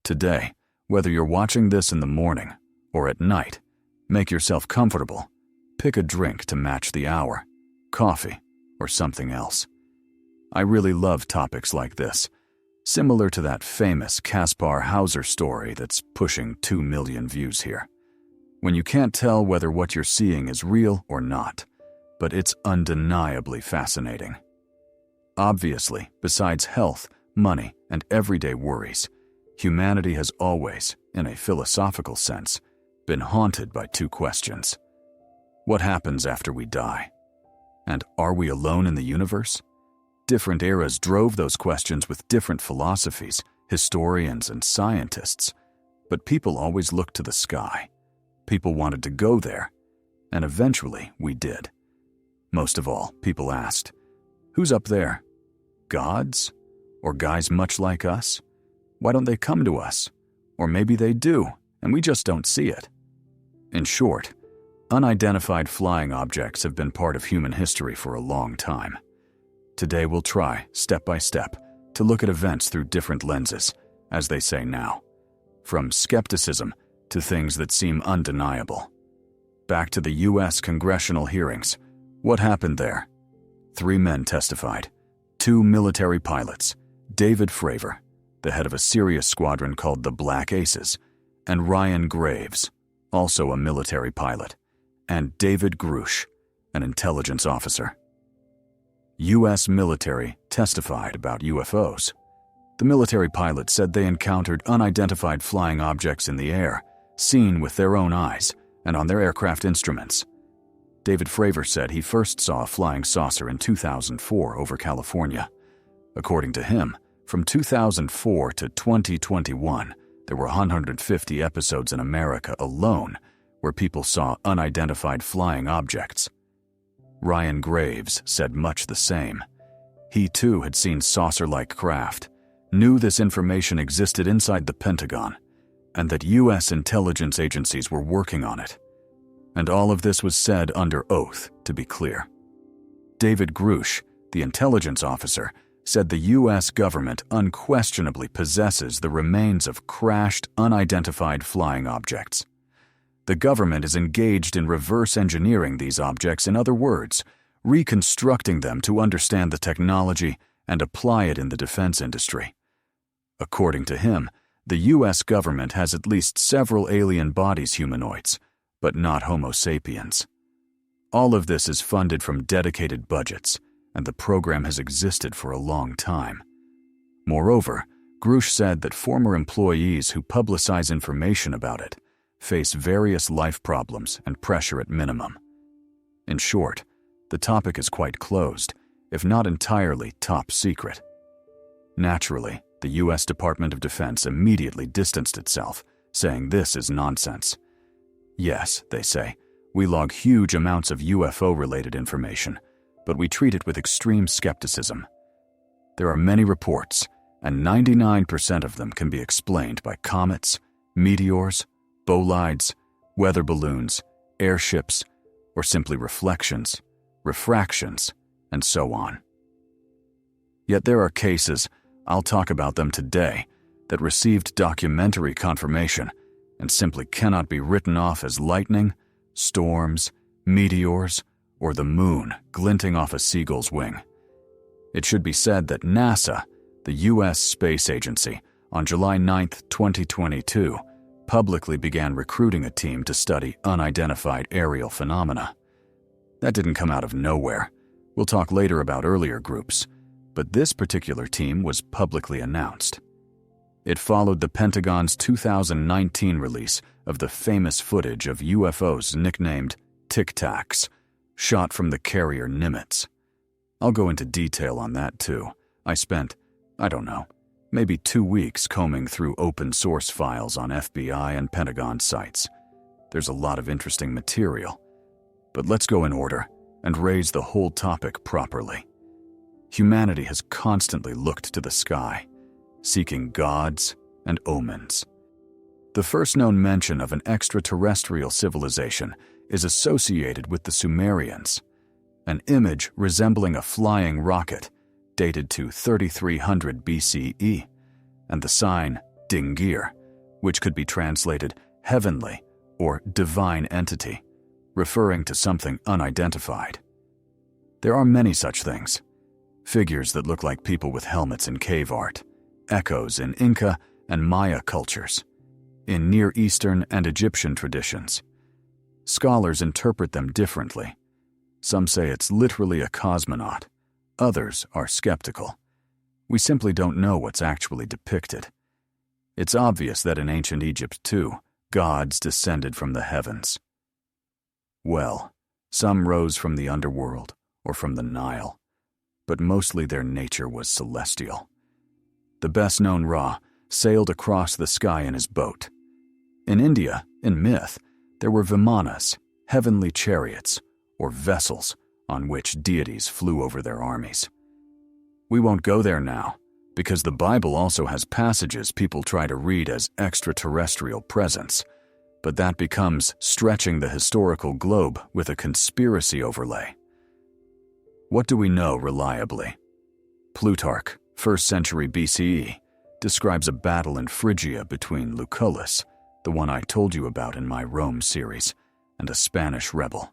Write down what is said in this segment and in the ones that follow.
Today, whether you're watching this in the morning or at night, make yourself comfortable. Pick a drink to match the hour, coffee, or something else. I really love topics like this, similar to that famous Kaspar Hauser story that's pushing 2 million views here. When you can't tell whether what you're seeing is real or not, but it's undeniably fascinating. Obviously, besides health, money, and everyday worries, humanity has always, in a philosophical sense, been haunted by two questions. What happens after we die? And are we alone in the universe? Different eras drove those questions with different philosophies, historians, and scientists. But people always looked to the sky. People wanted to go there, and eventually we did. Most of all, people asked, who's up there? Gods? Or guys much like us? Why don't they come to us? Or maybe they do, and we just don't see it. In short, unidentified flying objects have been part of human history for a long time. Today we'll try, step by step, to look at events through different lenses, as they say now. From skepticism to things that seem undeniable. Back to the U.S. congressional hearings. What happened there? 3 men testified. 2 military pilots, David Fravor, the head of a Sirius squadron called the Black Aces, and Ryan Graves, also a military pilot, and David Grush, an intelligence officer. U.S. military testified about UFOs. The military pilots said they encountered unidentified flying objects in the air, seen with their own eyes and on their aircraft instruments. David Fravor said he first saw a flying saucer in 2004 over California. According to him, from 2004 to 2021, there were 150 episodes in America alone where people saw unidentified flying objects. Ryan Graves said much the same. He too had seen saucer-like craft, knew this information existed inside the Pentagon, and that U.S. intelligence agencies were working on it. And all of this was said under oath, to be clear. David Grush, the intelligence officer, said the U.S. government unquestionably possesses the remains of crashed, unidentified flying objects. The government is engaged in reverse engineering these objects, in other words, reconstructing them to understand the technology and apply it in the defense industry. According to him, the U.S. government has at least several alien bodies humanoids, but not Homo sapiens. All of this is funded from dedicated budgets, and the program has existed for a long time. Moreover, Grush said that former employees who publicize information about it face various life problems and pressure at minimum. In short, the topic is quite closed, if not entirely top secret. Naturally, the U.S. Department of Defense immediately distanced itself, saying this is nonsense. Yes, they say, we log huge amounts of UFO-related information, but we treat it with extreme skepticism. There are many reports, and 99% of them can be explained by comets, meteors, bolides, weather balloons, airships, or simply reflections, refractions, and so on. Yet there are cases, I'll talk about them today, that received documentary confirmation and simply cannot be written off as lightning, storms, meteors, or the moon glinting off a seagull's wing. It should be said that NASA, the U.S. space agency, on July 9, 2022, publicly began recruiting a team to study unidentified aerial phenomena. That didn't come out of nowhere. We'll talk later about earlier groups, but this particular team was publicly announced. It followed the Pentagon's 2019 release of the famous footage of UFOs nicknamed Tic-Tacs, shot from the carrier Nimitz. I'll go into detail on that too. I spent, maybe 2 weeks combing through open source files on FBI and Pentagon sites. There's a lot of interesting material. But let's go in order and raise the whole topic properly. Humanity has constantly looked to the sky, seeking gods and omens. The first known mention of an extraterrestrial civilization is associated with the Sumerians. An image resembling a flying rocket dated to 3300 BCE, and the sign Dingir, which could be translated heavenly or divine entity, referring to something unidentified. There are many such things. Figures that look like people with helmets in cave art, echoes in Inca and Maya cultures, in Near Eastern and Egyptian traditions. Scholars interpret them differently. Some say it's literally a cosmonaut. Others are skeptical. We simply don't know what's actually depicted. It's obvious that in ancient Egypt, too, gods descended from the heavens. Well, some rose from the underworld or from the Nile, but mostly their nature was celestial. The best-known Ra sailed across the sky in his boat. In India, in myth, there were vimanas, heavenly chariots, or vessels on which deities flew over their armies. We won't go there now, because the Bible also has passages people try to read as extraterrestrial presence, but that becomes stretching the historical globe with a conspiracy overlay. What do we know reliably? Plutarch, 1st century BCE, describes a battle in Phrygia between Lucullus, the one I told you about in my Rome series, and a Spanish rebel.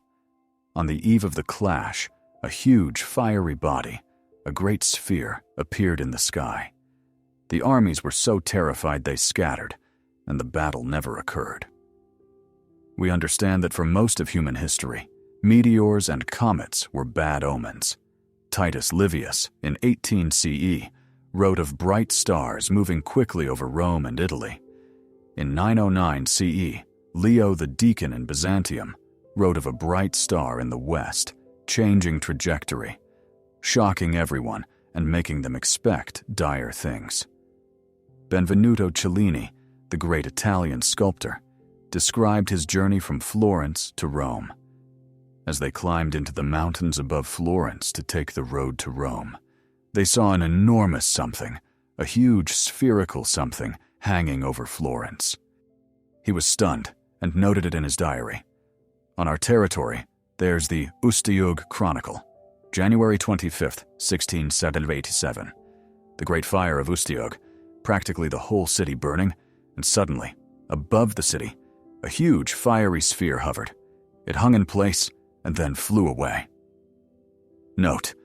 On the eve of the clash, a huge fiery body, a great sphere, appeared in the sky. The armies were so terrified they scattered, and the battle never occurred. We understand that for most of human history, meteors and comets were bad omens. Titus Livius, in 18 CE, wrote of bright stars moving quickly over Rome and Italy. In 909 CE, Leo the Deacon in Byzantium wrote of a bright star in the west, changing trajectory, shocking everyone and making them expect dire things. Benvenuto Cellini, the great Italian sculptor, described his journey from Florence to Rome. As they climbed into the mountains above Florence to take the road to Rome, they saw an enormous something, a huge spherical something, hanging over Florence. He was stunned and noted it in his diary. On our territory, there's the Ustiug Chronicle, January 25th, 1687. The Great Fire of Ustiug, practically the whole city burning, and suddenly, above the city, a huge fiery sphere hovered. It hung in place and then flew away. Note,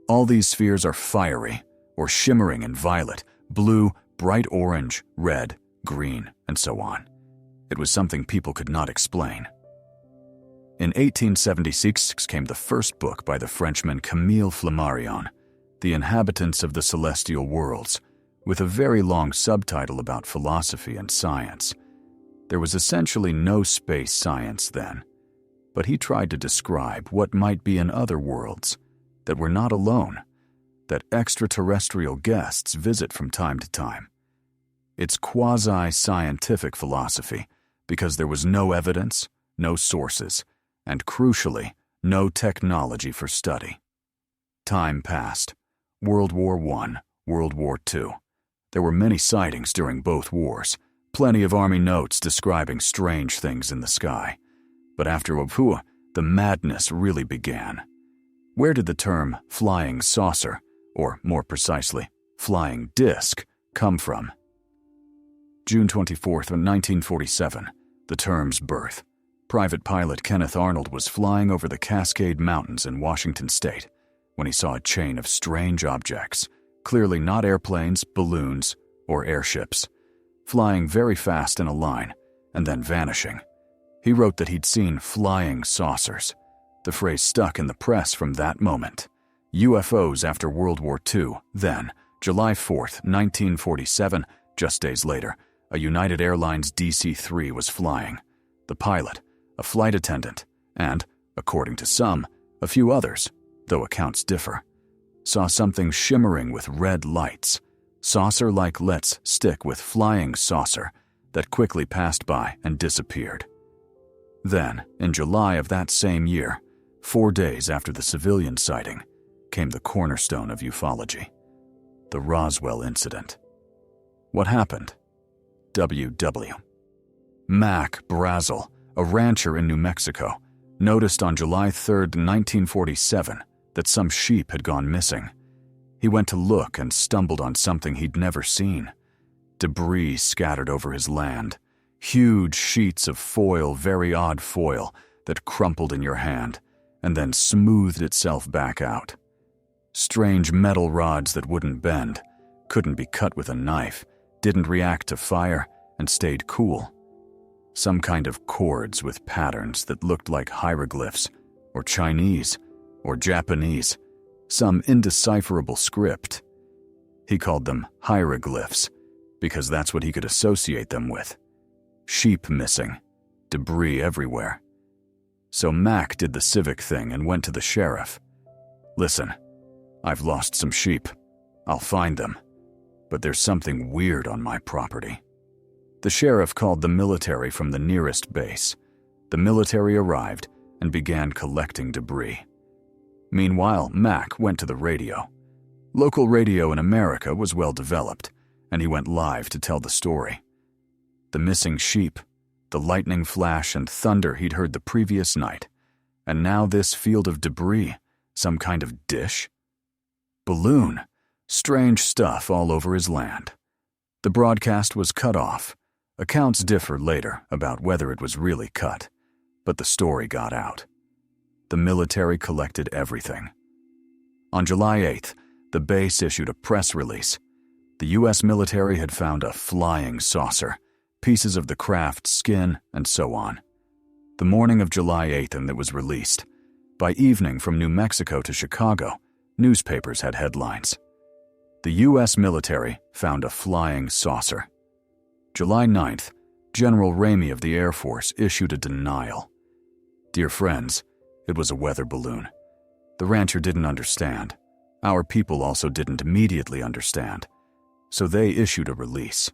all these spheres are fiery or shimmering in violet, blue, bright orange, red, green, and so on. It was something people could not explain. In 1876 came the first book by the Frenchman Camille Flammarion, The Inhabitants of the Celestial Worlds, with a very long subtitle about philosophy and science. There was essentially no space science then, but he tried to describe what might be in other worlds, that we're not alone, that extraterrestrial guests visit from time to time. It's quasi-scientific philosophy because there was no evidence, no sources, and crucially, no technology for study. Time passed. World War I, World War II. There were many sightings during both wars, plenty of Army notes describing strange things in the sky. But after UFO, the madness really began. Where did the term flying saucer, or more precisely, flying disc, come from? June 24th, 1947, the term's birth. Private pilot Kenneth Arnold was flying over the Cascade Mountains in Washington state when he saw a chain of strange objects, clearly not airplanes, balloons, or airships, flying very fast in a line and then vanishing. He wrote that he'd seen flying saucers. The phrase stuck in the press from that moment. UFOs after World War II, then, July 4th, 1947, just days later, a United Airlines DC-3 was flying. The pilot, a flight attendant, and, according to some, a few others, though accounts differ, saw something shimmering with red lights, saucer-like let's stick with flying saucer, that quickly passed by and disappeared. Then, in July of that same year, 4 days after the civilian sighting, came the cornerstone of ufology, the Roswell incident. What happened? W.W. Mac Brazel, a rancher in New Mexico, noticed on July 3, 1947, that some sheep had gone missing. He went to look and stumbled on something he'd never seen. debris scattered over his land, huge sheets of foil, very odd foil, that crumpled in your hand and then smoothed itself back out. Strange metal rods that wouldn't bend, couldn't be cut with a knife, didn't react to fire, and stayed cool. Some kind of cords with patterns that looked like hieroglyphs, or Chinese, or Japanese, some indecipherable script. He called them hieroglyphs, because that's what he could associate them with. Sheep missing, debris everywhere. So Mac did the civic thing and went to the sheriff. "Listen, I've lost some sheep. I'll find them. But there's something weird on my property." The sheriff called the military from the nearest base. The military arrived and began collecting debris. Meanwhile, Mac went to the radio. Local radio in America was well developed, and he went live to tell the story. The missing sheep, the lightning flash and thunder he'd heard the previous night, and now this field of debris, some kind of dish? Balloon. Strange stuff all over his land. The broadcast was cut off. Accounts differ later about whether it was really cut, but the story got out. The military collected everything. On July 8th, the base issued a press release. The U.S. military had found a flying saucer, pieces of the craft skin, and so on. The morning of July 8th, and it was released. By evening, from New Mexico to Chicago, newspapers had headlines. The U.S. military found a flying saucer. July 9th, General Ramey of the Air Force issued a denial. Dear friends, it was a weather balloon. The rancher didn't understand. Our people also didn't immediately understand. So they issued a release.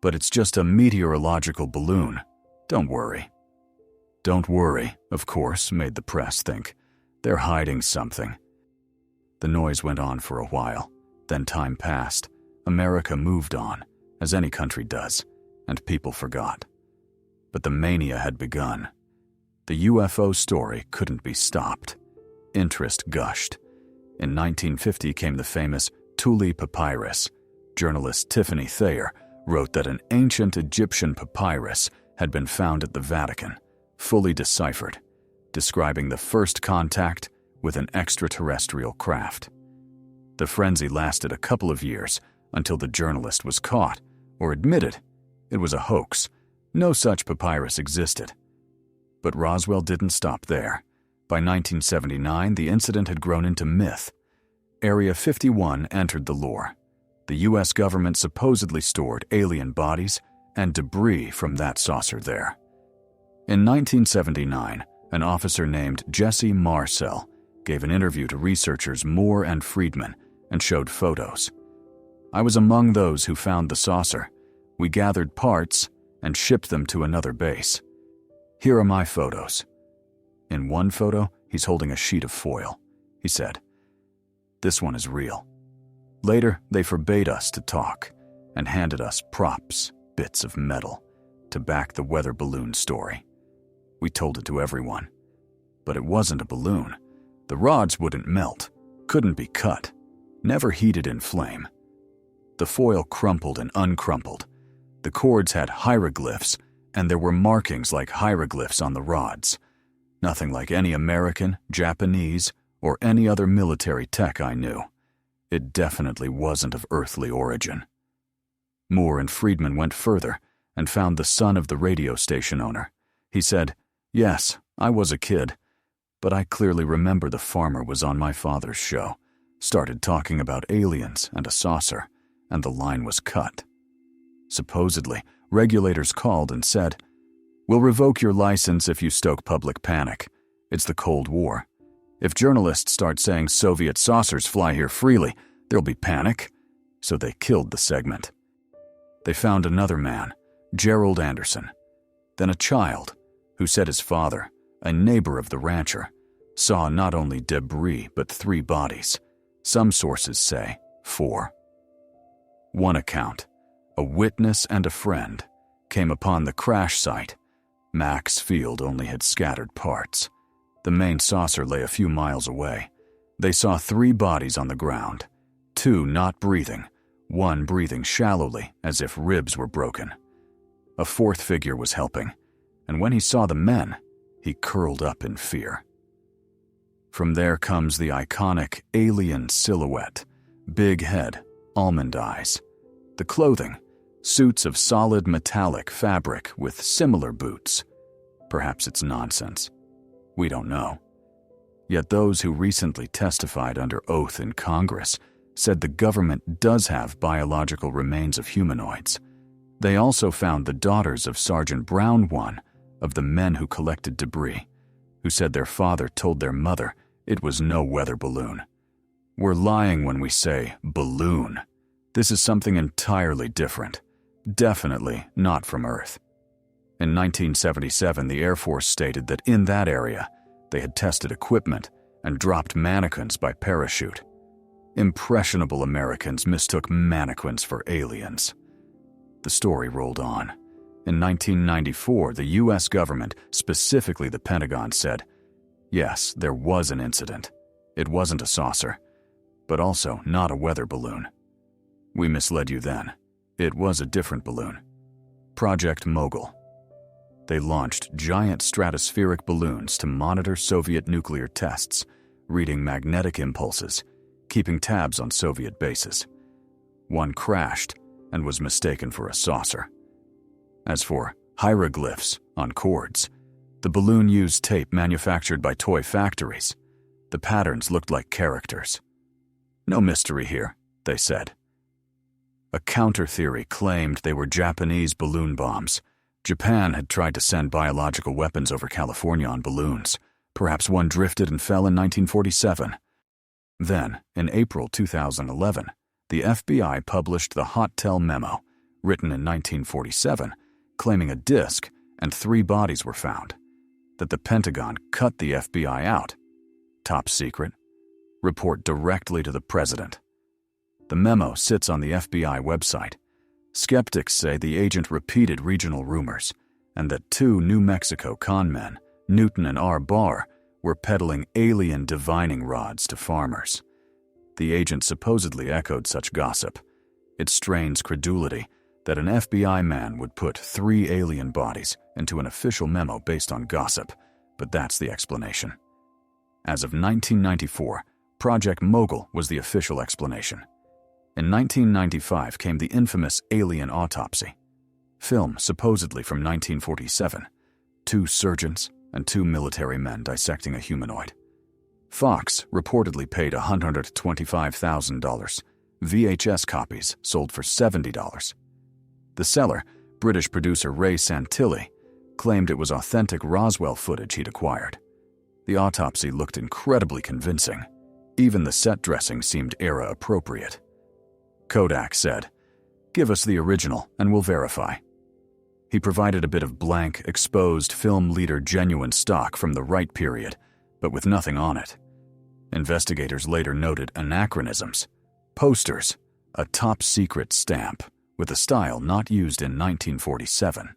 But it's just a meteorological balloon. Don't worry. Don't worry, of course, made the press think. They're hiding something. The noise went on for a while. Then time passed. America moved on, as any country does, and people forgot. But the mania had begun. The UFO story couldn't be stopped. Interest gushed. In 1950 came the famous Thule papyrus. Journalist Tiffany Thayer wrote that an ancient Egyptian papyrus had been found at the Vatican, fully deciphered, describing the first contact with an extraterrestrial craft. The frenzy lasted a couple of years until the journalist was caught or admitted it was a hoax. No such papyrus existed. But Roswell didn't stop there. By 1979, the incident had grown into myth. Area 51 entered the lore. The U.S. government supposedly stored alien bodies and debris from that saucer there. In 1979, an officer named Jesse Marcel gave an interview to researchers Moore and Friedman and showed photos. "I was among those who found the saucer. We gathered parts and shipped them to another base. Here are my photos." In one photo, he's holding a sheet of foil. He said, "This one is real." Later, they forbade us to talk and handed us props, bits of metal, to back the weather balloon story. We told it to everyone. But it wasn't a balloon. The rods wouldn't melt, couldn't be cut, never heated in flame. The foil crumpled and uncrumpled. The cords had hieroglyphs, and there were markings like hieroglyphs on the rods. Nothing like any American, Japanese, or any other military tech I knew. It definitely wasn't of earthly origin. Moore and Friedman went further and found the son of the radio station owner. He said, "Yes, I was a kid, but I clearly remember the farmer was on my father's show, started talking about aliens and a saucer, and the line was cut. Supposedly, regulators called and said, 'We'll revoke your license if you stoke public panic. It's the Cold War. If journalists start saying Soviet saucers fly here freely, there'll be panic.' So they killed the segment. They found another man, Gerald Anderson, then a child, who said his father, a neighbor of the rancher, saw not only debris but 3 bodies. Some sources say 4. One account, a witness and a friend, came upon the crash site. Mac's field only had scattered parts. The main saucer lay a few miles away. They saw 3 bodies on the ground, 2 not breathing, one breathing shallowly as if ribs were broken. A fourth figure was helping, and when he saw the men, he curled up in fear. From there comes the iconic alien silhouette, big head, almond eyes. The clothing, suits of solid metallic fabric with similar boots. Perhaps it's nonsense. We don't know. Yet those who recently testified under oath in Congress said the government does have biological remains of humanoids. They also found the daughters of Sergeant Brown, one of the men who collected debris, who said their father told their mother it was no weather balloon. We're lying when we say balloon. This is something entirely different. Definitely not from Earth. In 1977, the Air Force stated that in that area, they had tested equipment and dropped mannequins by parachute. Impressionable Americans mistook mannequins for aliens. The story rolled on. In 1994, the U.S. government, specifically the Pentagon, said, yes, there was an incident. It wasn't a saucer, but also not a weather balloon. We misled you then. It was a different balloon. Project Mogul. They launched giant stratospheric balloons to monitor Soviet nuclear tests, reading magnetic impulses, keeping tabs on Soviet bases. One crashed and was mistaken for a saucer. As for hieroglyphs on cords, the balloon used tape manufactured by toy factories. The patterns looked like characters. No mystery here, they said. A counter-theory claimed they were Japanese balloon bombs. Japan had tried to send biological weapons over California on balloons. Perhaps one drifted and fell in 1947. Then, in April 2011, the FBI published the Hot Tell Memo, written in 1947, claiming a disc and 3 bodies were found. That the Pentagon cut the FBI out. Top secret. Report directly to the president. The memo sits on the FBI website. Skeptics say the agent repeated regional rumors, and that 2 New Mexico con men, Newton and R. Barr, were peddling alien divining rods to farmers. The agent supposedly echoed such gossip. It strains credulity that an FBI man would put 3 alien bodies into an official memo based on gossip, but that's the explanation. As of 1994, Project Mogul was the official explanation. In 1995 came the infamous Alien Autopsy, film supposedly from 1947, 2 surgeons and 2 military men dissecting a humanoid. Fox reportedly paid $125,000. VHS copies sold for $70. The seller, British producer Ray Santilli, claimed it was authentic Roswell footage he'd acquired. The autopsy looked incredibly convincing. Even the set dressing seemed era-appropriate. Kodak said, "Give us the original and we'll verify." He provided a bit of blank, exposed film leader genuine stock from the right period, but with nothing on it. Investigators later noted anachronisms. Posters, a top-secret stamp, with a style not used in 1947.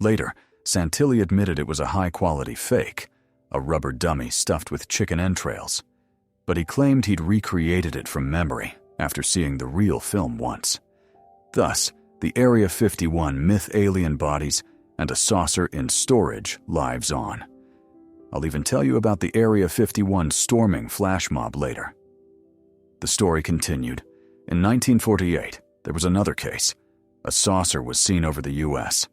Later, Santilli admitted it was a high-quality fake, a rubber dummy stuffed with chicken entrails. But he claimed he'd recreated it from memory after seeing the real film once. Thus, the Area 51 myth alien bodies and a saucer in storage lives on. I'll even tell you about the Area 51 storming flash mob later. The story continued. In 1948, there was another case. A saucer was seen over the U.S.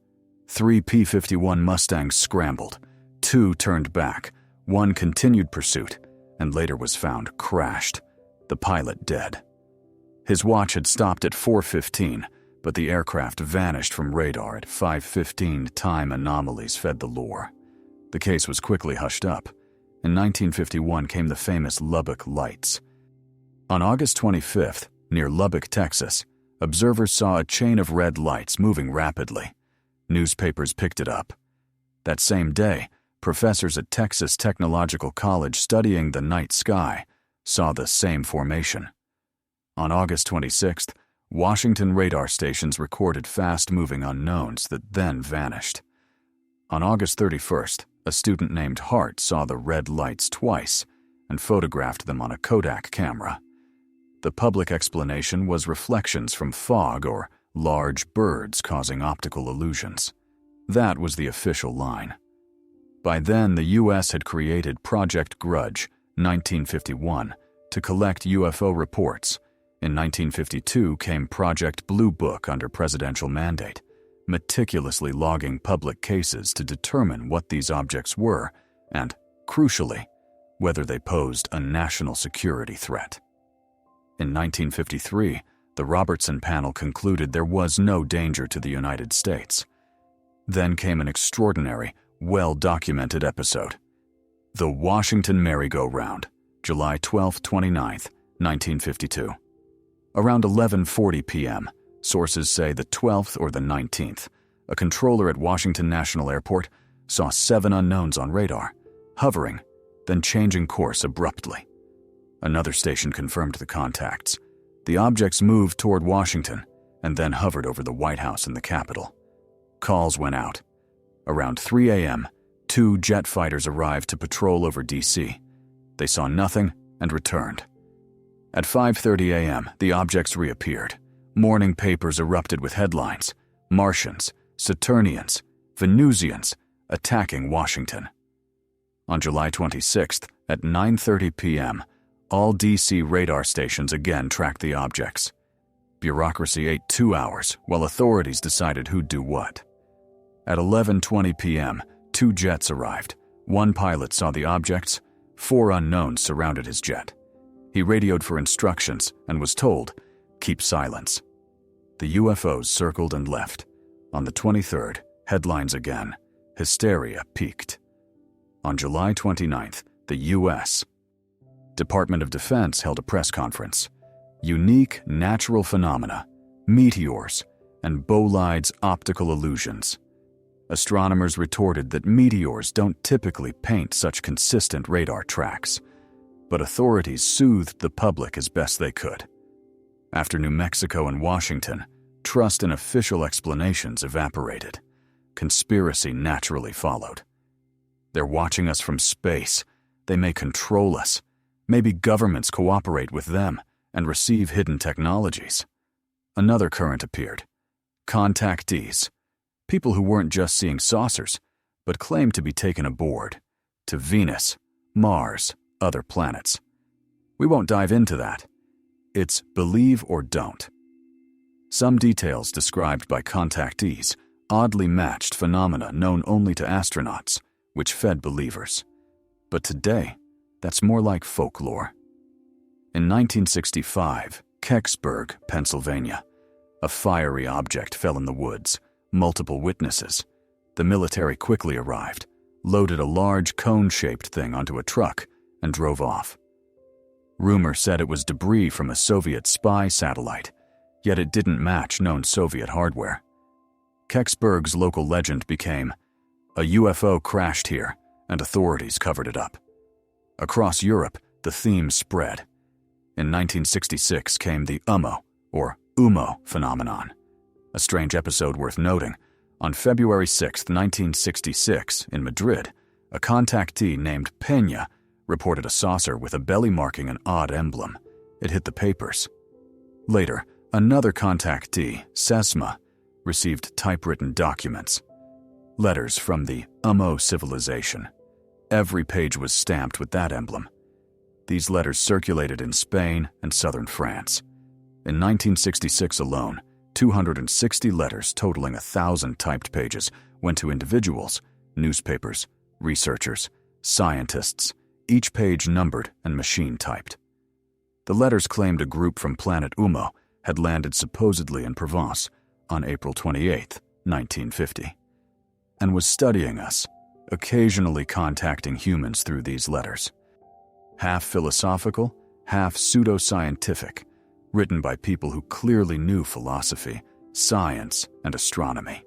3 P-51 Mustangs scrambled, 2 turned back, 1 continued pursuit, and later was found crashed, the pilot dead. His watch had stopped at 4:15, but the aircraft vanished from radar at 5:15. Time anomalies fed the lore. The case was quickly hushed up. In 1951 came the famous Lubbock Lights. On August 25th, near Lubbock, Texas, observers saw a chain of red lights moving rapidly. Newspapers picked it up. That same day, professors at Texas Technological College studying the night sky saw the same formation. On August 26th, Washington radar stations recorded fast-moving unknowns that then vanished. On August 31st, a student named Hart saw the red lights twice and photographed them on a Kodak camera. The public explanation was reflections from fog or large birds causing optical illusions. That was the official line. By then, the U.S. had created Project Grudge, 1951, to collect UFO reports. In 1952 came Project Blue Book under presidential mandate, meticulously logging public cases to determine what these objects were and, crucially, whether they posed a national security threat. In 1953, the Robertson panel concluded there was no danger to the United States. Then came an extraordinary, well-documented episode. The Washington Merry-Go-Round, July 12-29, 1952. Around 11:40 p.m., sources say the 12th or the 19th, a controller at Washington National Airport saw 7 unknowns on radar, hovering, then changing course abruptly. Another station confirmed the contacts. The objects moved toward Washington and then hovered over the White House and the Capitol. Calls went out. Around 3 a.m., 2 jet fighters arrived to patrol over D.C. They saw nothing and returned. At 5:30 a.m., the objects reappeared. Morning papers erupted with headlines: Martians, Saturnians, Venusians attacking Washington. On July 26th, at 9:30 p.m., all D.C. radar stations again tracked the objects. Bureaucracy ate 2 hours while authorities decided who'd do what. At 11:20 p.m., 2 jets arrived. 1 pilot saw the objects. 4 unknowns surrounded his jet. He radioed for instructions and was told, "Keep silence." The UFOs circled and left. On the 23rd, headlines again. Hysteria peaked. On July 29th, the U.S. Department of Defense held a press conference. Unique natural phenomena, meteors, and bolides optical illusions. Astronomers retorted that meteors don't typically paint such consistent radar tracks, but authorities soothed the public as best they could. After New Mexico and Washington, trust in official explanations evaporated. Conspiracy naturally followed. They're watching us from space. They may control us. Maybe governments cooperate with them and receive hidden technologies. Another current appeared. Contactees. People who weren't just seeing saucers, but claimed to be taken aboard. To Venus, Mars, other planets. We won't dive into that. It's believe or don't. Some details described by contactees oddly matched phenomena known only to astronauts, which fed believers. But today, that's more like folklore. In 1965, Kecksburg, Pennsylvania, a fiery object fell in the woods. Multiple witnesses. The military quickly arrived, loaded a large cone-shaped thing onto a truck, and drove off. Rumor said it was debris from a Soviet spy satellite, yet it didn't match known Soviet hardware. Kecksburg's local legend became, "A UFO crashed here, and authorities covered it up." Across Europe, the theme spread. In 1966 came the UMO phenomenon. A strange episode worth noting. On February 6, 1966, in Madrid, a contactee named Peña reported a saucer with a belly marking an odd emblem. It hit the papers. Later, another contactee, Sesma, received typewritten documents. Letters from the UMO civilization. Every page was stamped with that emblem. These letters circulated in Spain and southern France. In 1966 alone, 260 letters totaling 1,000 typed pages went to individuals, newspapers, researchers, scientists, each page numbered and machine-typed. The letters claimed a group from planet Umo had landed supposedly in Provence on April 28, 1950, and was studying us, occasionally contacting humans through these letters. Half philosophical, half pseudoscientific, written by people who clearly knew philosophy, science, and astronomy.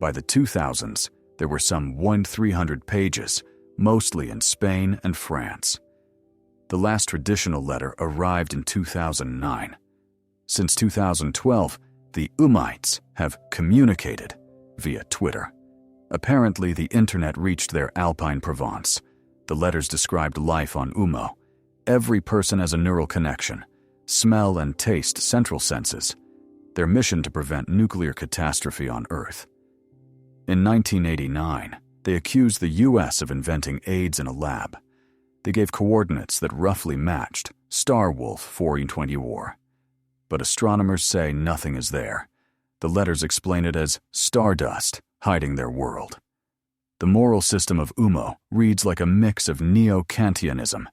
By the 2000s, there were some 1,300 pages, mostly in Spain and France. The last traditional letter arrived in 2009. Since 2012, the Umites have communicated via Twitter. Apparently, the internet reached their Alpine Provence. The letters described life on Umo. Every person has a neural connection. smell and taste central senses, their mission to prevent nuclear catastrophe on Earth. In 1989, they accused the U.S. of inventing AIDS in a lab. They gave coordinates that roughly matched Star Wolf 424. But astronomers say nothing is there. The letters explain it as stardust hiding their world. The moral system of UMO reads like a mix of neo-Kantianism.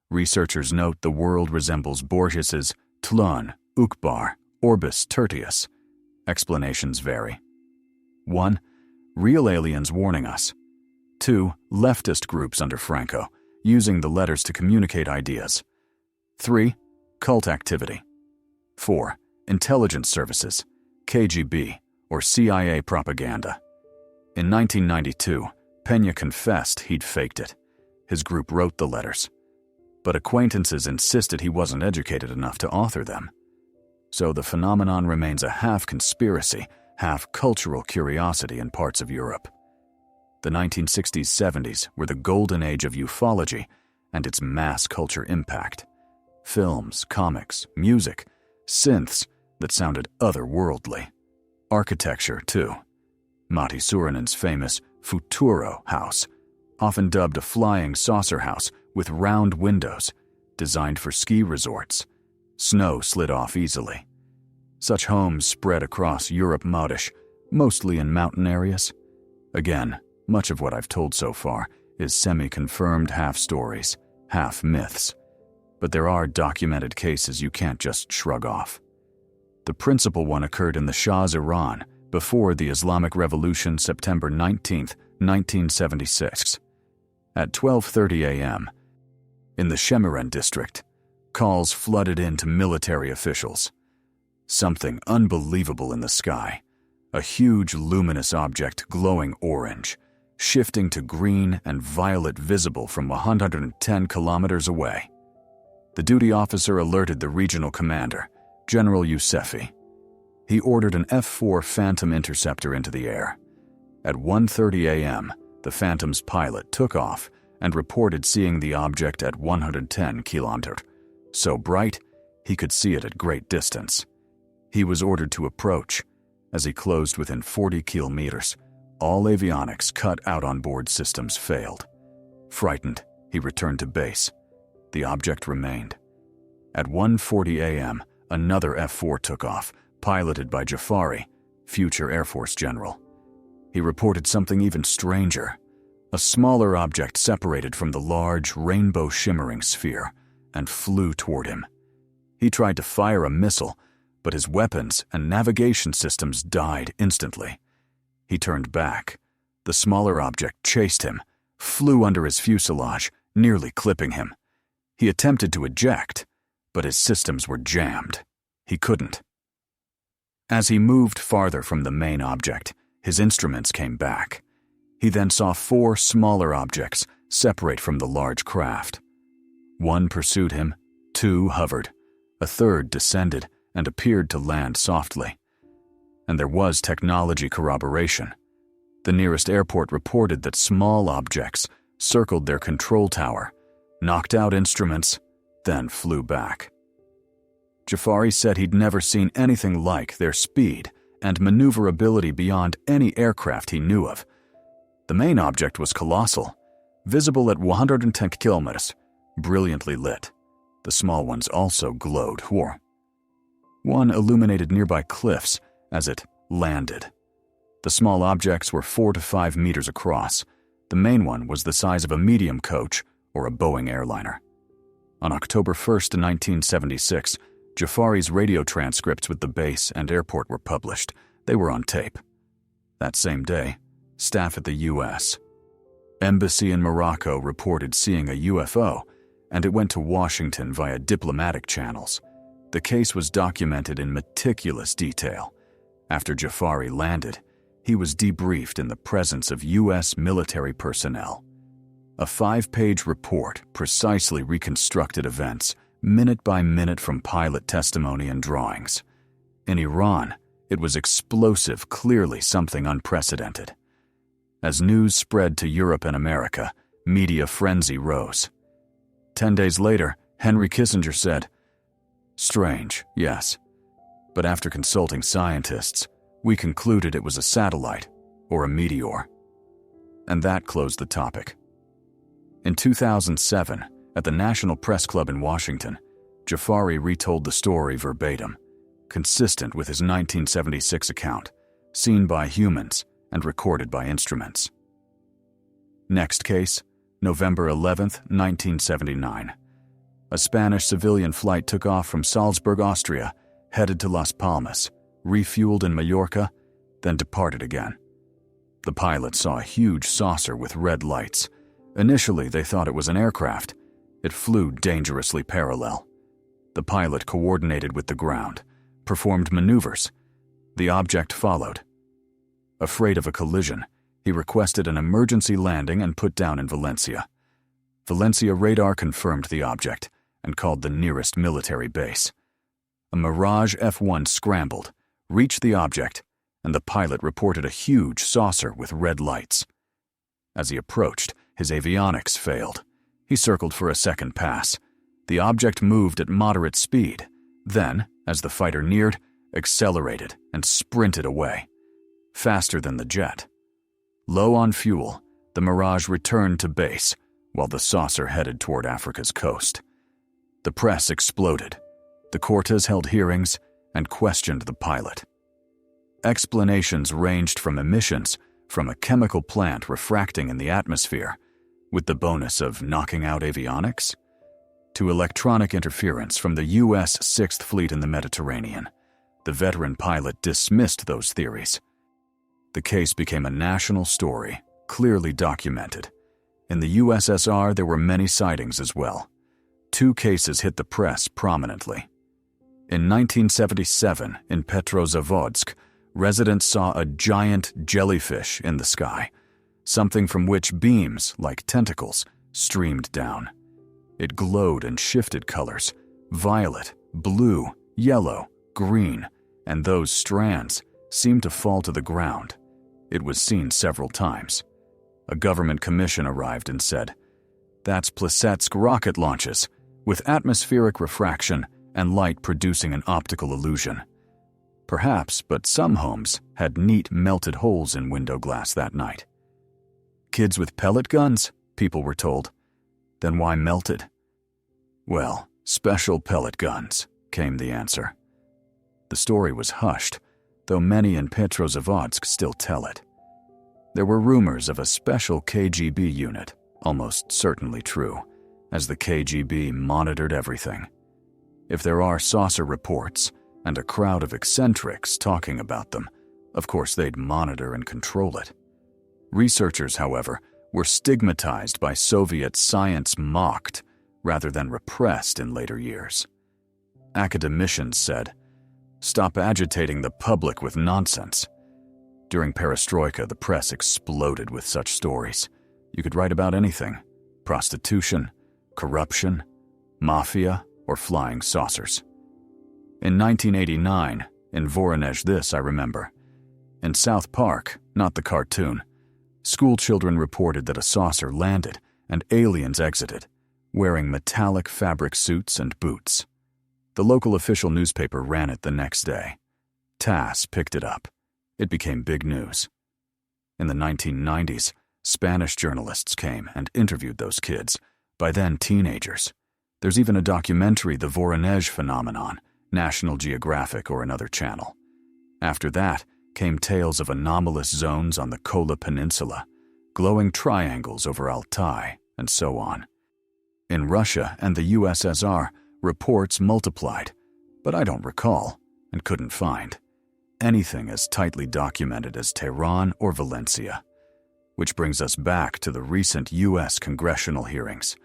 Researchers note the world resembles Borges's Tlön, Ukbar, Orbis Tertius. Explanations vary. 1. Real aliens warning us. 2. Leftist groups under Franco, using the letters to communicate ideas. 3. Cult activity. 4. Intelligence services, KGB, or CIA propaganda. In 1992, Peña confessed he'd faked it. His group wrote the letters. But acquaintances insisted he wasn't educated enough to author them. So the phenomenon remains a half-conspiracy, half-cultural curiosity in parts of Europe. The 1960s-70s were the golden age of ufology and its mass culture impact. Films, comics, music, synths that sounded otherworldly. Architecture, too. Matti Suurinen's famous Futuro house, often dubbed a flying saucer house with round windows, designed for ski resorts. Snow slid off easily. Such homes spread across Europe modish, mostly in mountain areas. Again, much of what I've told so far is semi-confirmed half-stories, half-myths. But there are documented cases you can't just shrug off. The principal one occurred in the Shah's Iran before the Islamic Revolution, September 19, 1976. At 12:30 a.m., in the Shemiran district, calls flooded in to military officials. Something unbelievable in the sky, a huge luminous object glowing orange, shifting to green and violet visible from 110 kilometers away. The duty officer alerted the regional commander, General Yousefi. He ordered an F-4 Phantom interceptor into the air. At 1:30 a.m., the Phantom's pilot took off and reported seeing the object at 110 kilometers, so bright he could see it at great distance. He was ordered to approach. As he closed within 40 kilometers, all avionics cut out on board systems failed. Frightened, he returned to base. The object remained. At 1:40 a.m., another F-4 took off, piloted by Jafari, future Air Force general. He reported something even stranger. A smaller object separated from the large, rainbow-shimmering sphere and flew toward him. He tried to fire a missile, but his weapons and navigation systems died instantly. He turned back. The smaller object chased him, flew under his fuselage, nearly clipping him. He attempted to eject, but his systems were jammed. He couldn't. As he moved farther from the main object, his instruments came back. He then saw 4 smaller objects separate from the large craft. 1 pursued him, 2 hovered, a third descended and appeared to land softly. And there was technology corroboration. The nearest airport reported that small objects circled their control tower, knocked out instruments, then flew back. Jafari said he'd never seen anything like their speed and maneuverability beyond any aircraft he knew of. The main object was colossal, visible at 110 kilometers, brilliantly lit. The small ones also glowed. One illuminated nearby cliffs as it landed. The small objects were 4 to 5 meters across. The main one was the size of a medium coach or a Boeing airliner. On October 1st, 1976, Jafari's radio transcripts with the base and airport were published. They were on tape. That same day, staff at the U.S. Embassy in Morocco reported seeing a UFO, and it went to Washington via diplomatic channels. The case was documented in meticulous detail. After Jafari landed, he was debriefed in the presence of U.S. military personnel. A 5-page report precisely reconstructed events, minute by minute from pilot testimony and drawings. In Iran, it was explosive, clearly something unprecedented. As news spread to Europe and America, media frenzy rose. 10 days later, Henry Kissinger said, Strange, yes. But after consulting scientists, we concluded it was a satellite or a meteor. And that closed the topic. In 2007, at the National Press Club in Washington, Jafari retold the story verbatim, consistent with his 1976 account, seen by humans and recorded by instruments. Next case, November 11, 1979. A Spanish civilian flight took off from Salzburg, Austria, headed to Las Palmas, refueled in Mallorca, then departed again. The pilot saw a huge saucer with red lights. Initially, they thought it was an aircraft. It flew dangerously parallel. The pilot coordinated with the ground, performed maneuvers. The object followed. Afraid of a collision, he requested an emergency landing and put down in Valencia. Valencia radar confirmed the object and called the nearest military base. A Mirage F-1 scrambled, reached the object, and the pilot reported a huge saucer with red lights. As he approached, his avionics failed. He circled for a second pass. The object moved at moderate speed, then, as the fighter neared, accelerated and sprinted away, faster than the jet. Low on fuel, the Mirage returned to base, while the saucer headed toward Africa's coast. The press exploded. The Cortes held hearings and questioned the pilot. Explanations ranged from emissions from a chemical plant refracting in the atmosphere, with the bonus of knocking out avionics, to electronic interference from the U.S. 6th Fleet in the Mediterranean. The veteran pilot dismissed those theories. The case became a national story, clearly documented. In the USSR, there were many sightings as well. 2 cases hit the press prominently. In 1977, in Petrozavodsk, residents saw a giant jellyfish in the sky, something from which beams, like tentacles, streamed down. It glowed and shifted colors: violet, blue, yellow, green, and those strands seemed to fall to the ground. It was seen several times. A government commission arrived and said, "That's Plesetsk rocket launches, with atmospheric refraction and light producing an optical illusion." Perhaps, but some homes had neat melted holes in window glass that night. Kids with pellet guns, people were told. Then why melted? Well, special pellet guns, came the answer. The story was hushed, though many in Petrozavodsk still tell it. There were rumors of a special KGB unit, almost certainly true, as the KGB monitored everything. If there are saucer reports and a crowd of eccentrics talking about them, of course they'd monitor and control it. Researchers, however, were stigmatized by Soviet science mocked rather than repressed in later years. Academicians said, "Stop agitating the public with nonsense." During Perestroika, the press exploded with such stories. You could write about anything: prostitution, corruption, mafia, or flying saucers. In 1989, in Voronezh, this I remember. In South Park, not the cartoon, school children reported that a saucer landed and aliens exited, wearing metallic fabric suits and boots. The local official newspaper ran it the next day. TASS picked it up. It became big news. In the 1990s, Spanish journalists came and interviewed those kids, by then teenagers. There's even a documentary, The Voronezh Phenomenon, National Geographic or another channel. After that came tales of anomalous zones on the Kola Peninsula, glowing triangles over Altai, and so on. In Russia and the USSR, reports multiplied, but I don't recall and couldn't find anything as tightly documented as Tehran or Valencia. Which brings us back to the recent U.S. congressional hearings.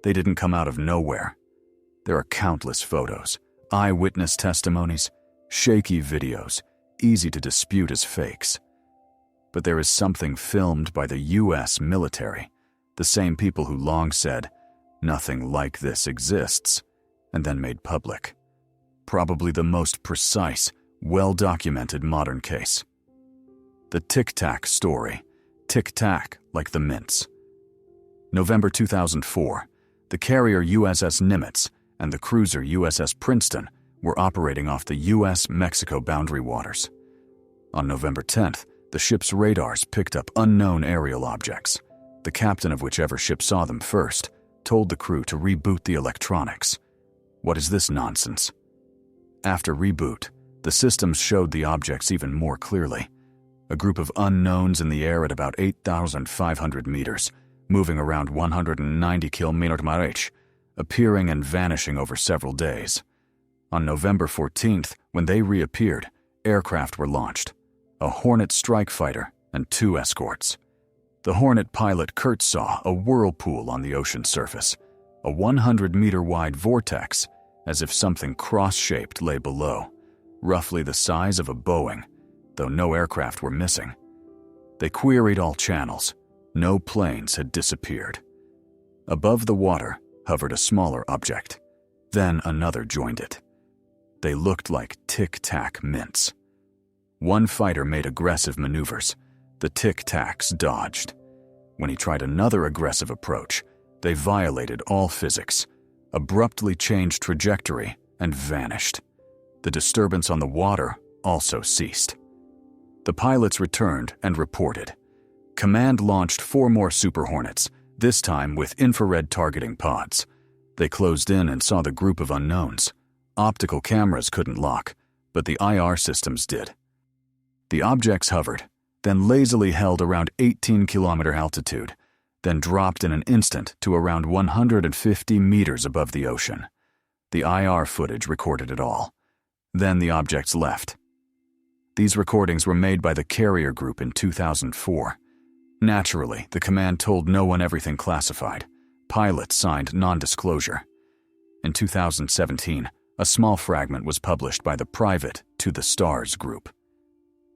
They didn't come out of nowhere. There are countless photos, eyewitness testimonies, shaky videos, easy to dispute as fakes. But there is something filmed by the U.S. military, the same people who long said, "Nothing like this exists," and then made public. Probably the most precise, well-documented modern case. The Tic-Tac story. Tic-Tac, like the mints. November 2004, the carrier USS Nimitz and the cruiser USS Princeton were operating off the U.S.-Mexico boundary waters. On November 10th, the ship's radars picked up unknown aerial objects. The captain of whichever ship saw them first told the crew to reboot the electronics. What is this nonsense? After reboot, the systems showed the objects even more clearly. A group of unknowns in the air at about 8,500 meters, moving around 190 km/h, appearing and vanishing over several days. On November 14th, when they reappeared, aircraft were launched, a Hornet strike fighter and 2 escorts. The Hornet pilot Kurt saw a whirlpool on the ocean surface, a 100-meter-wide vortex, as if something cross-shaped lay below, roughly the size of a Boeing, though no aircraft were missing. They queried all channels. No planes had disappeared. Above the water hovered a smaller object. Then another joined it. They looked like Tic-Tac mints. One fighter made aggressive maneuvers. The Tic-Tacs dodged. When he tried another aggressive approach, they violated all physics, abruptly changed trajectory, and vanished. The disturbance on the water also ceased. The pilots returned and reported. Command launched 4 more Super Hornets, this time with infrared targeting pods. They closed in and saw the group of unknowns. Optical cameras couldn't lock, but the IR systems did. The objects hovered, then lazily held around 18-kilometer altitude, then dropped in an instant to around 150 meters above the ocean. The IR footage recorded it all. Then the objects left. These recordings were made by the Carrier Group in 2004. Naturally, the command told no one everything classified. Pilots signed non-disclosure. In 2017, a small fragment was published by the private To the Stars group.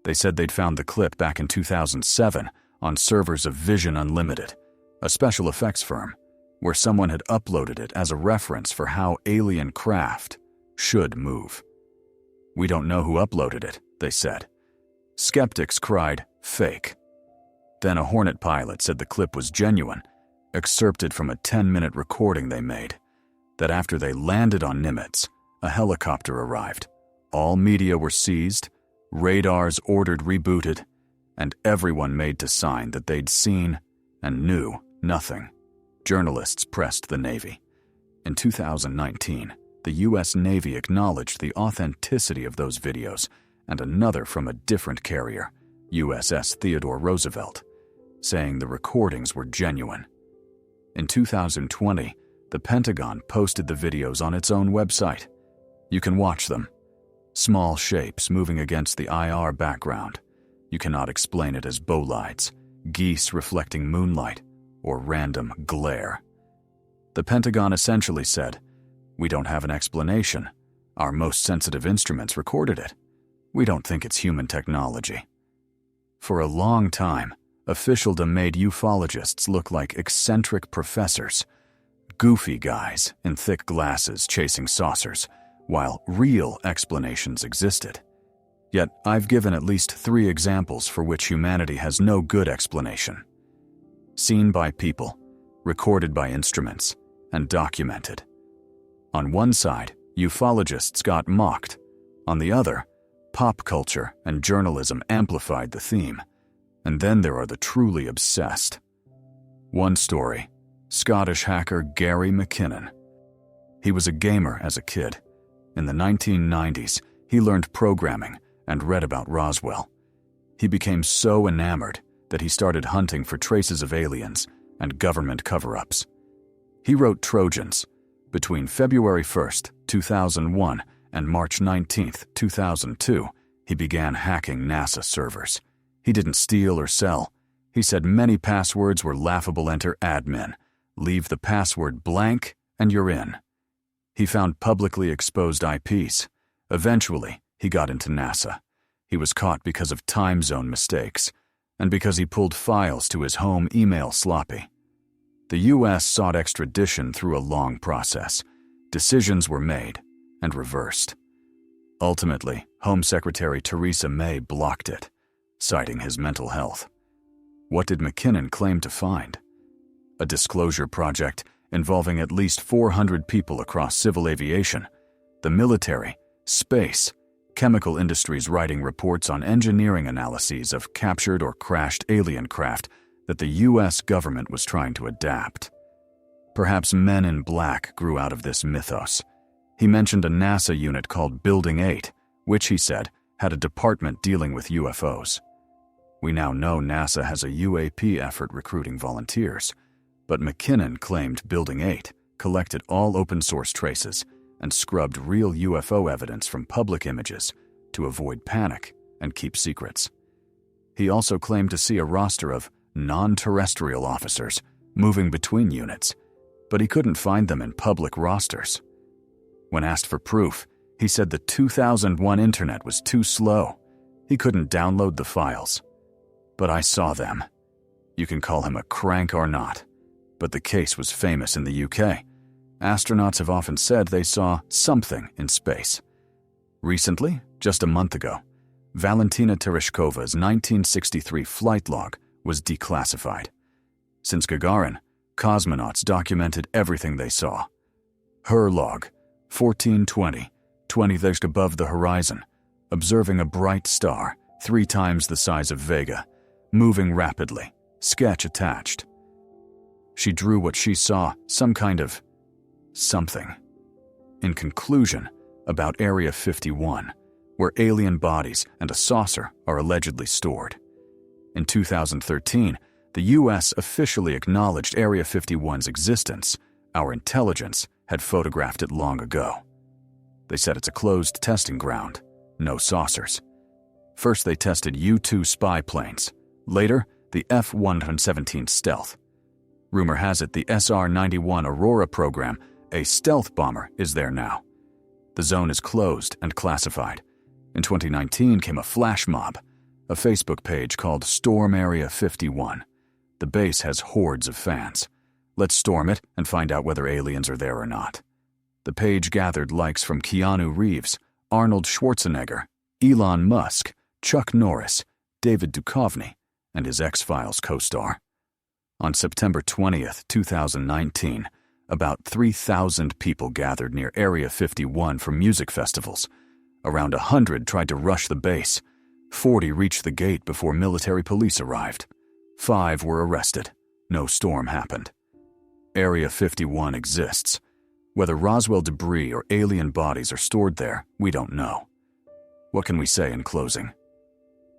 They said they'd found the clip back in 2007 on servers of Vision Unlimited, a special effects firm, where someone had uploaded it as a reference for how alien craft should move. We don't know who uploaded it, they said. Skeptics cried, fake. Then a Hornet pilot said the clip was genuine, excerpted from a 10-minute recording they made, that after they landed on Nimitz, a helicopter arrived. All media were seized, radars ordered rebooted, and everyone made to sign that they'd seen and knew nothing. Journalists pressed the Navy. In 2019, the U.S. Navy acknowledged the authenticity of those videos and another from a different carrier, USS Theodore Roosevelt, saying the recordings were genuine. In 2020, the Pentagon posted the videos on its own website. You can watch them. Small shapes moving against the IR background. You cannot explain it as bolides, geese reflecting moonlight, or random glare. The Pentagon essentially said, "We don't have an explanation. Our most sensitive instruments recorded it. We don't think it's human technology." For a long time, officialdom made ufologists look like eccentric professors, goofy guys in thick glasses chasing saucers, while real explanations existed. Yet I've given at least 3 examples for which humanity has no good explanation. Seen by people, recorded by instruments, and documented. On one side, ufologists got mocked. On the other, pop culture and journalism amplified the theme. And then there are the truly obsessed. One story, Scottish hacker Gary McKinnon. He was a gamer as a kid. In the 1990s, he learned programming and read about Roswell. He became so enamored that he started hunting for traces of aliens and government cover-ups. He wrote Trojans. Between February 1st, 2001 and March 19th, 2002, he began hacking NASA servers. He didn't steal or sell. He said many passwords were laughable. Enter admin. Leave the password blank and you're in. He found publicly exposed IPs. Eventually, he got into NASA. He was caught because of time zone mistakes and because he pulled files to his home email sloppy. The U.S. sought extradition through a long process. Decisions were made and reversed. Ultimately, Home Secretary Theresa May blocked it, citing his mental health. What did McKinnon claim to find? A disclosure project involving at least 400 people across civil aviation, the military, space, chemical industries, writing reports on engineering analyses of captured or crashed alien craft that the U.S. government was trying to adapt. Perhaps Men in Black grew out of this mythos. He mentioned a NASA unit called Building 8, which he said had a department dealing with UFOs. We now know NASA has a UAP effort recruiting volunteers, but McKinnon claimed Building 8 collected all open-source traces and scrubbed real UFO evidence from public images to avoid panic and keep secrets. He also claimed to see a roster of non-terrestrial officers moving between units, but he couldn't find them in public rosters. When asked for proof, he said the 2001 internet was too slow. He couldn't download the files. But I saw them. You can call him a crank or not, but the case was famous in the UK. Astronauts have often said they saw something in space. Recently, just a month ago, Valentina Tereshkova's 1963 flight log was declassified. Since Gagarin, cosmonauts documented everything they saw. Her log, 1420, 20 above the horizon, observing a bright star 3 times the size of Vega, moving rapidly, sketch attached. She drew what she saw, some kind of something. In conclusion, about Area 51, where alien bodies and a saucer are allegedly stored. In 2013, the U.S. officially acknowledged Area 51's existence. Our intelligence had photographed it long ago. They said it's a closed testing ground, no saucers. First they tested U-2 spy planes, later the F-117 stealth. Rumor has it the SR-91 Aurora program, a stealth bomber, is there now. The zone is closed and classified. In 2019 came a flash mob, a Facebook page called Storm Area 51. The base has hordes of fans. Let's storm it and find out whether aliens are there or not. The page gathered likes from Keanu Reeves, Arnold Schwarzenegger, Elon Musk, Chuck Norris, David Duchovny, and his X-Files co-star. On September 20th, 2019, about 3,000 people gathered near Area 51 for music festivals. Around 100 tried to rush the base. 40 reached the gate before military police arrived. 5 were arrested. No storm happened. Area 51 exists. Whether Roswell debris or alien bodies are stored there, we don't know. What can we say in closing?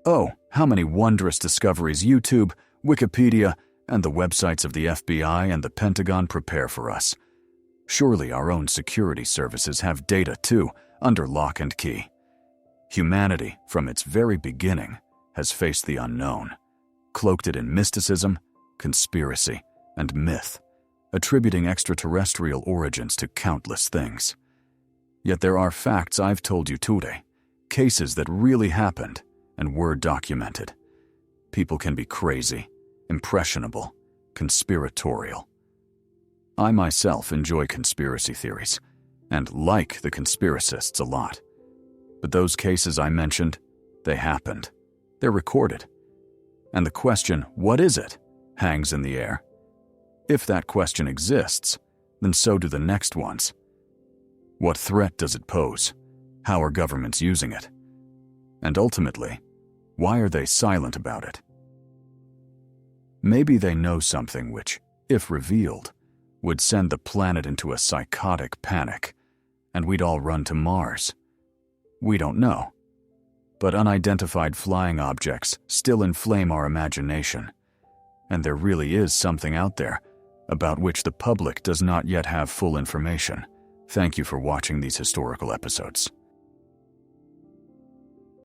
Oh, how many wondrous discoveries YouTube, Wikipedia, and the websites of the FBI and the Pentagon prepare for us. Surely our own security services have data too, under lock and key. Humanity, from its very beginning, has faced the unknown, cloaked it in mysticism, conspiracy, and myth, attributing extraterrestrial origins to countless things. Yet there are facts I've told you today, cases that really happened and were documented. People can be crazy, impressionable, conspiratorial. I myself enjoy conspiracy theories and like the conspiracists a lot. But those cases I mentioned, they happened. They're recorded. And the question, what is it, hangs in the air. If that question exists, then so do the next ones. What threat does it pose? How are governments using it? And ultimately, why are they silent about it? Maybe they know something which, if revealed, would send the planet into a psychotic panic, and we'd all run to Mars. We don't know. But unidentified flying objects still inflame our imagination, and there really is something out there about which the public does not yet have full information. Thank you for watching these historical episodes.